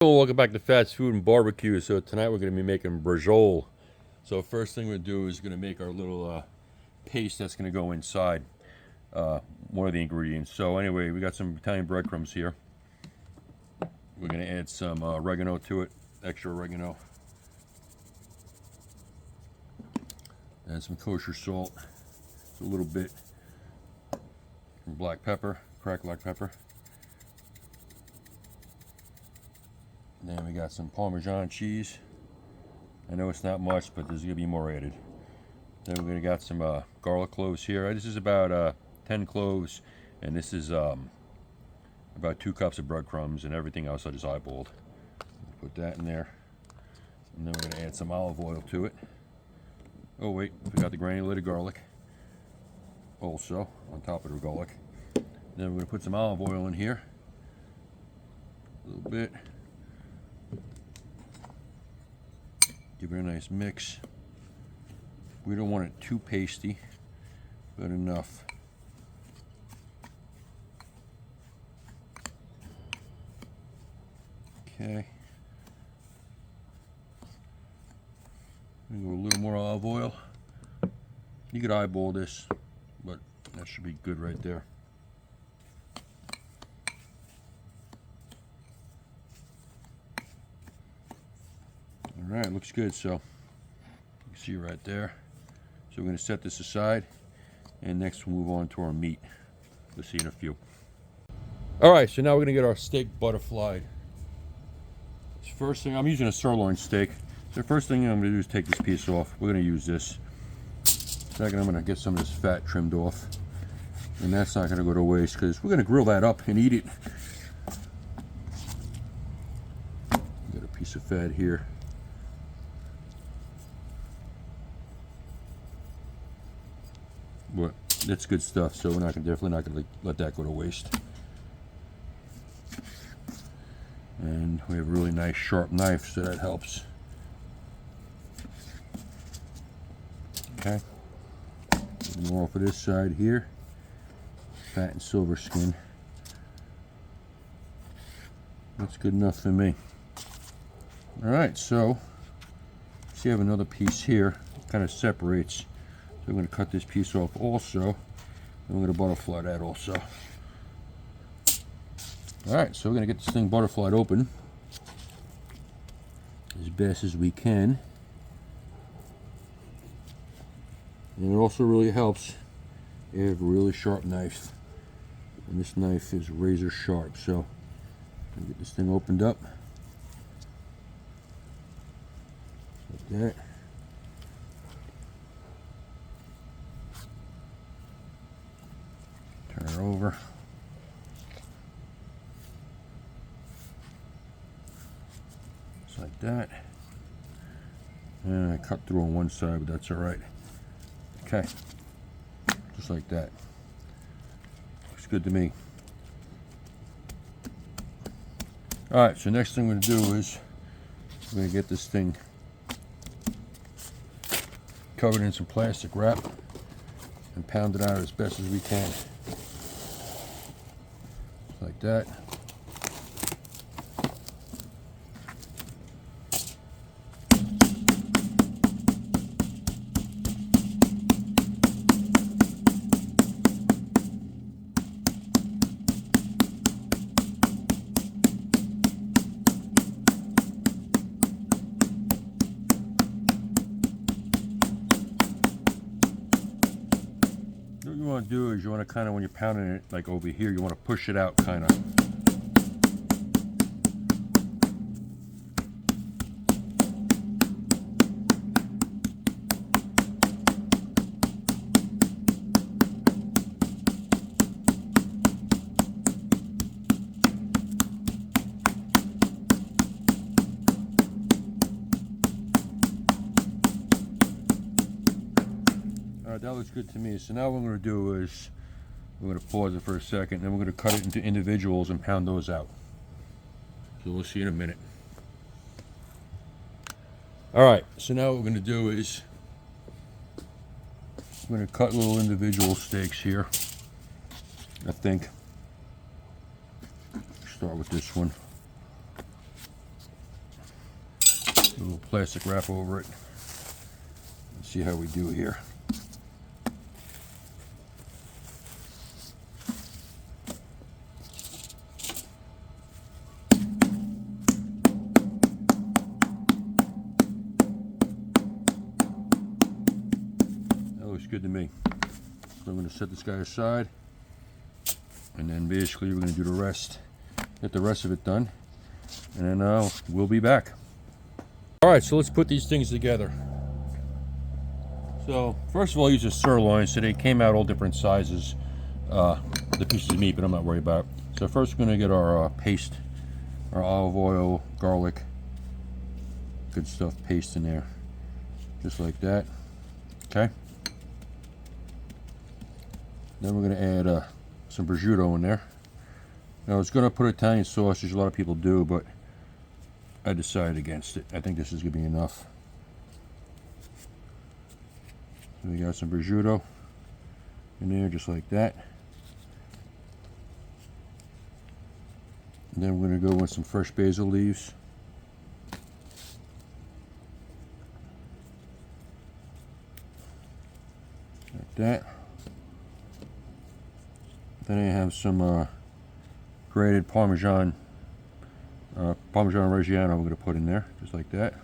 Hello, welcome back to Fast Food and Barbecue. So tonight we're going to be making Braciole. So first thing we're going to do is going to make our little paste that's going to go inside one of the ingredients. So anyway, we got some Italian breadcrumbs here. We're going to add some oregano to it, extra oregano. And some kosher salt, a little bit. Some black pepper, cracked black pepper. Then we got some Parmesan cheese. I know it's not much, but there's going to be more added. Then we're going to got some garlic cloves here. This is about 10 cloves, and this is about 2 cups of breadcrumbs, and everything else I just eyeballed. Put that in there. And then we're going to add some olive oil to it. Oh wait, forgot the granulated garlic also on top of the garlic. Then we're going to put some olive oil in here. A little bit. Give it a nice mix. We don't want it too pasty, but enough. Okay. Go a little more olive oil. You could eyeball this, but that should be good right there. Alright, looks good, so you can see right there. So we're going to set this aside, and next we'll move on to our meat. We'll see in a few. Alright, so now we're going to get our steak butterflied. First thing, I'm using a sirloin steak. So the first thing I'm going to do is take this piece off. We're going to use this. Second, I'm going to get some of this fat trimmed off. And that's not going to go to waste because we're going to grill that up and eat it. Got a piece of fat here. But that's good stuff, so we're definitely not going to let that go to waste. And we have a really nice sharp knife, so that helps. Okay. More off of this side here. Fat and silver skin. That's good enough for me. Alright, so see I have another piece here. It kind of separates. So I'm going to cut this piece off also. And we're going to butterfly that also. Alright, so we're going to get this thing butterflied open as best as we can. And it also really helps if you have a really sharp knife. And this knife is razor sharp, so I'm going to get this thing opened up. Like that. Turn it over. Just like that. And I cut through on one side, but that's alright. Okay. Just like that. Looks good to me. Alright, so next thing we're going to do is we're going to get this thing covered in some plastic wrap and pound it out as best as we can. Like that. What you want to do is you want to kind of, when you're pounding it like over here, you want to push it out kind of. Alright, that looks good to me. So now what we're going to do is we're going to pause it for a second, then we're going to cut it into individuals and pound those out. So we'll see in a minute. Alright, so now what we're going to do is we're going to cut little individual steaks here. I think. Start with this one. little plastic wrap over it. Let's see how we do here. That looks good to me. So I'm going to set this guy aside, and then basically we're going to do the rest, get the rest of it done, and then we'll be back. Alright, so let's put these things together. So first of all, I use a sirloin, so they came out all different sizes, the pieces of meat, but I'm not worried about it. So first we're going to get our paste, our olive oil, garlic, good stuff paste in there, just like that. Okay. Then we're going to add some prosciutto in there. Now I was going to put Italian sausage, a lot of people do, but I decided against it. I think this is going to be enough. So we got some prosciutto in there, just like that. And then we're going to go with some fresh basil leaves. Like that. Then I have some grated Parmesan Reggiano I'm going to put in there, just like that.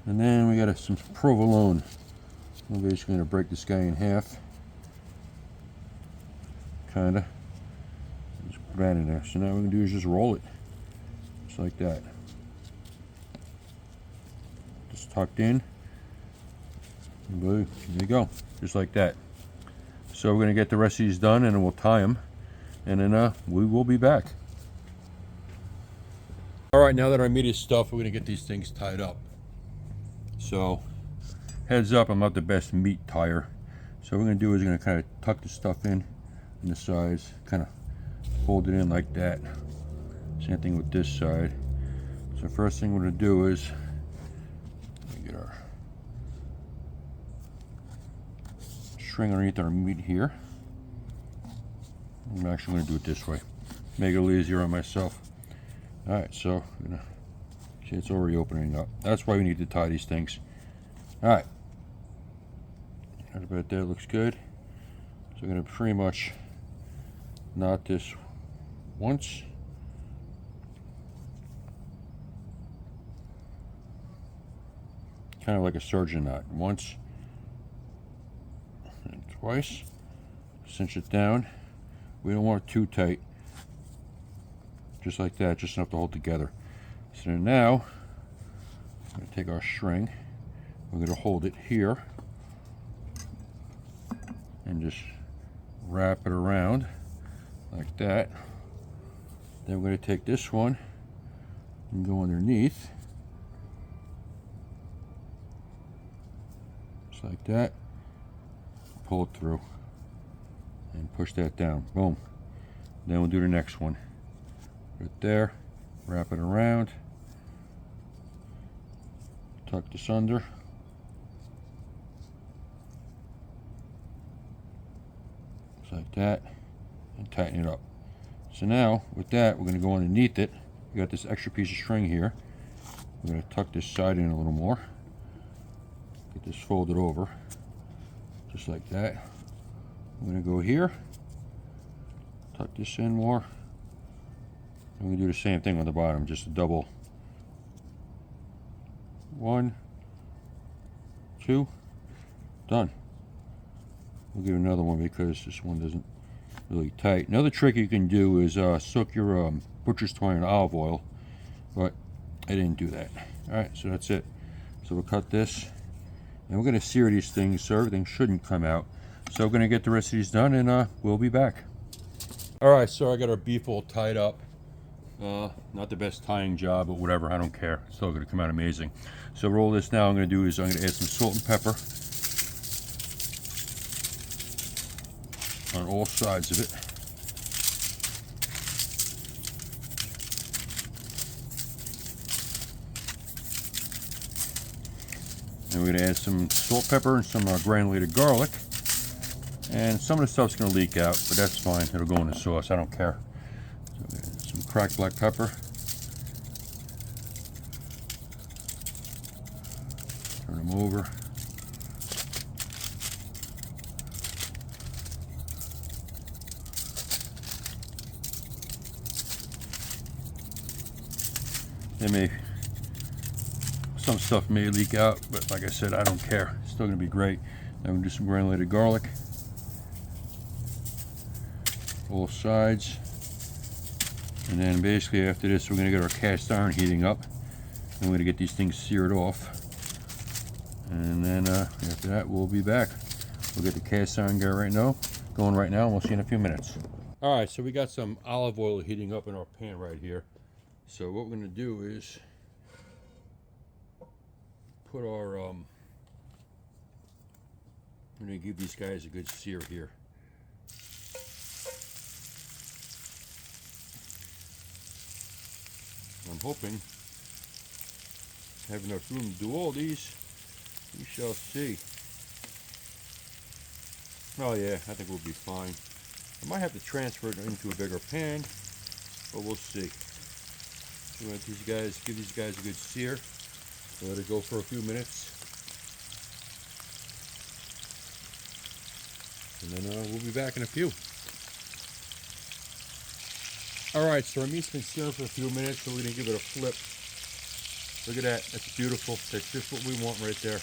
And then we got some provolone. I'm basically going to break this guy in half. Kinda. Just put that in there. So now what we're going to do is just roll it. Just like that. Just tucked in. And there you go. Just like that. So we're going to get the rest of these done, and then we'll tie them. And then we will be back. Alright, now that our meat is stuffed, we're going to get these things tied up. So, heads up, I'm not the best meat tire. So what we're going to do is we're going to kind of tuck the stuff in the sides, kind of fold it in like that. Same thing with this side. So first thing we're going to do is get our string underneath our meat here. I'm actually going to do it this way, make it a little easier on myself. Alright, so I'm going to see it's already opening up. That's why we need to tie these things. Alright, right about there, looks good. So I'm going to pretty much knot this once. Kind of like a surgeon knot. Once and twice. Cinch it down. We don't want it too tight. Just like that, just enough to hold together. So now, I'm going to take our string. We're going to hold it here. And just wrap it around like that. Then we're going to take this one and go underneath. Just like that. Pull it through. And push that down. Boom. Then we'll do the next one. Right there. Wrap it around. Tuck this under. Just like that. And tighten it up. So now, with that, we're going to go underneath it. We got this extra piece of string here. We're going to tuck this side in a little more. Get this folded over. Just like that. I'm going to go here, tuck this in more, and we do the same thing on the bottom, just a double. 1, 2, done. We'll give another one because this one doesn't really tight. Another trick you can do is soak your butcher's twine in olive oil, but I didn't do that. Alright, so that's it. So we'll cut this, and we're going to sear these things so everything shouldn't come out. So we're going to get the rest of these done, and we'll be back. Alright, so I got our beef all tied up. Not the best tying job, but whatever, I don't care. It's still going to come out amazing. So roll this now. I'm going to do is I'm going to add some salt and pepper on all sides of it. And we're going to add some salt, pepper, and some granulated garlic. And some of the stuff's going to leak out, but that's fine. It'll go in the sauce. I don't care. So some cracked black pepper. them over. Some stuff may leak out, but like I said, I don't care. It's still gonna be great. Now we're gonna do some granulated garlic. Both sides. And then basically after this, we're gonna get our cast iron heating up. And we're gonna get these things seared off. And then after that, we'll be back. We'll get the cast iron going right now, and we'll see you in a few minutes. All right, so we got some olive oil heating up in our pan right here. So what we're gonna do is put our, I'm gonna give these guys a good sear here. I'm hoping I have enough room to do all these. We shall see. Oh yeah, I think we'll be fine. I might have to transfer it into a bigger pan, but we'll see. We want these guys, give these guys a good sear. Let it go for a few minutes. And then we'll be back in a few. Alright, so our meat's been searing for a few minutes, so we're going to give it a flip. Look at that, that's beautiful. That's just what we want right there.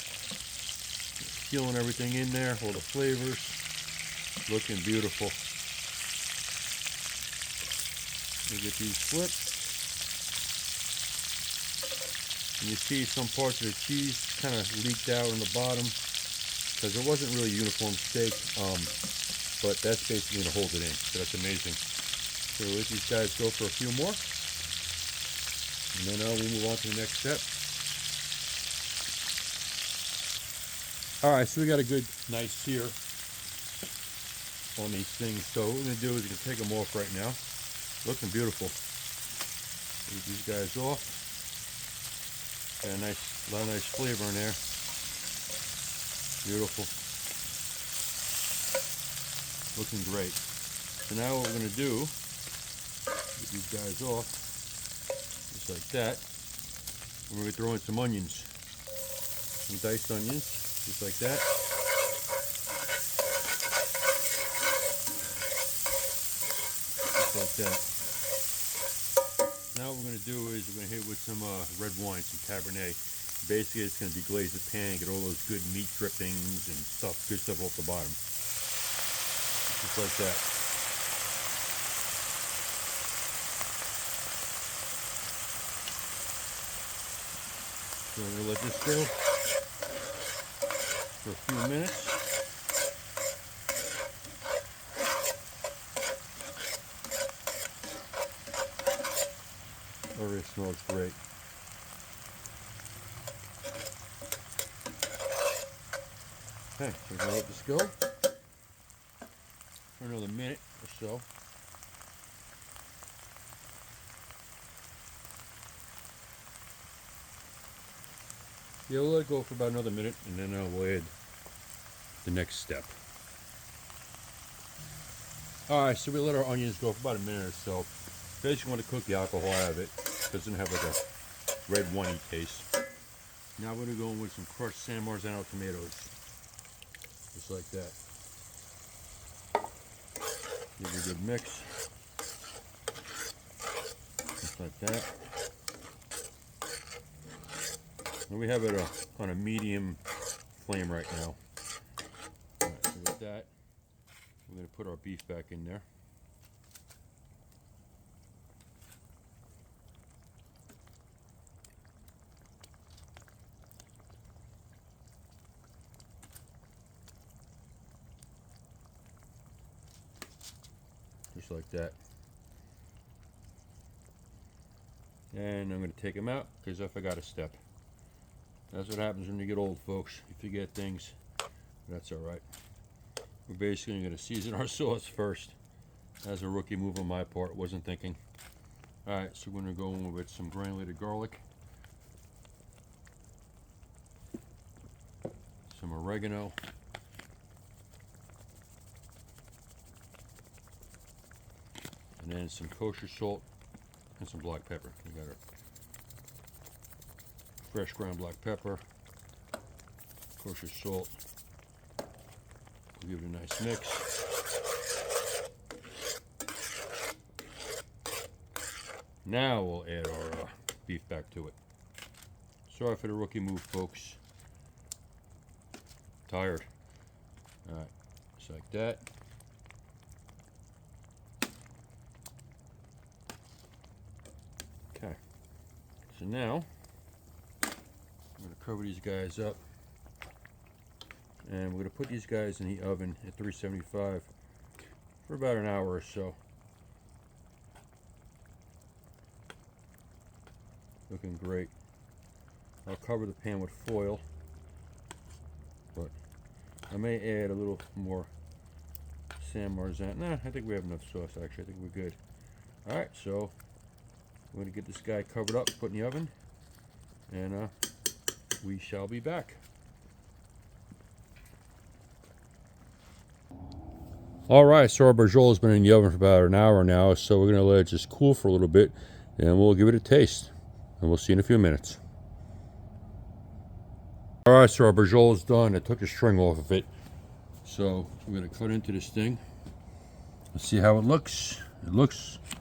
Sealing everything in there, all the flavors. Looking beautiful. We get these flipped. And you see some parts of the cheese kind of leaked out on the bottom because it wasn't really a uniform steak, but that's basically going to hold it in, so that's amazing. So we'll let these guys go for a few more, and then we'll move on to the next step. Alright, so we got a good nice sear on these things, so what we're going to do is we're going to take them off right now. Looking beautiful. Get these guys off. Got a lot of nice flavor in there. Beautiful. Looking great. So now what we're going to do, get these guys off, just like that. And we're going to throw in some onions. Some diced onions, just like that. Just like that. Now what we're going to do is we're going to hit it with some red wine, some Cabernet. Basically it's going to deglaze the pan, get all those good meat drippings and stuff, good stuff off the bottom. Just like that. So we're going to let this go for a few minutes. Oh, it smells great. Okay, so we're going to let this go for another minute or so. Yeah, we'll let it go for about another minute, and then we'll add the next step. Alright, so we let our onions go for about a minute or so. Basically want to cook the alcohol out of it. It doesn't have like a red winey taste. Now we're going to go in with some crushed San Marzano tomatoes. Just like that. Give it a good mix. Just like that. And we have it on a medium flame right now. Alright, so with that, we're going to put our beef back in there. Just like that. And I'm going to take them out because I forgot a step. That's what happens when you get old, folks. You forget things. That's alright. We're basically going to season our sauce first. That's a rookie move on my part. Wasn't thinking. Alright, so we're going to go in with some granulated garlic. Some oregano. And then some kosher salt and some black pepper. We got our fresh ground black pepper. course, your salt. We'll give it a nice mix. Now we'll add our beef back to it. Sorry for the rookie move, folks. Tired. Alright, just like that. Okay. So now, I'm going to cover these guys up. And we're going to put these guys in the oven at 375 for about an hour or so. Looking great. I'll cover the pan with foil, but I may add a little more San Marzano. Nah, I think we have enough sauce actually. I think we're good. Alright, so we're going to get this guy covered up, put in the oven, and we shall be back. Alright, so our Braciole has been in the oven for about an hour now, so we're going to let it just cool for a little bit, and we'll give it a taste. And we'll see in a few minutes. Alright, so our Braciole is done. I took the string off of it. So we're going to cut into this thing. Let's see how it looks.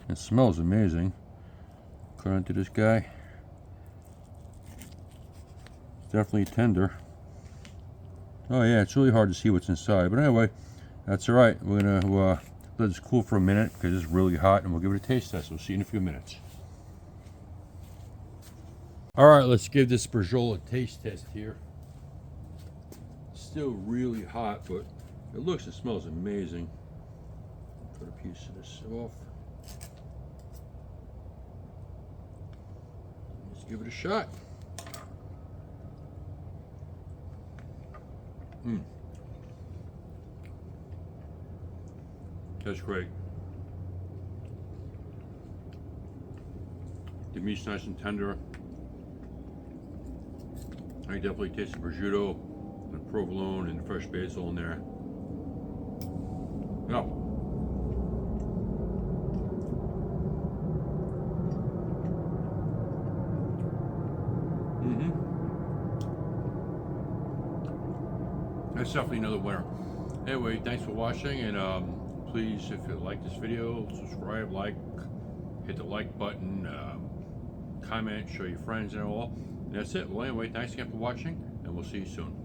It smells amazing. Cut into this guy. It's definitely tender. Oh yeah, it's really hard to see what's inside. But anyway, that's alright. We're going to let this cool for a minute because it's really hot, and we'll give it a taste test. We'll see in a few minutes. Alright, let's give this Braciole a taste test here. Still really hot, but it looks and smells amazing. Cut a piece of this off. Let's give it a shot. That's great. The meat's nice and tender. I definitely taste the prosciutto, the provolone, and the fresh basil in there. Yeah. That's definitely another winner. Anyway, thanks for watching, and please, if you like this video, subscribe, like, hit the like button, comment, show your friends and all. And that's it. Well, anyway, thanks again for watching, and we'll see you soon.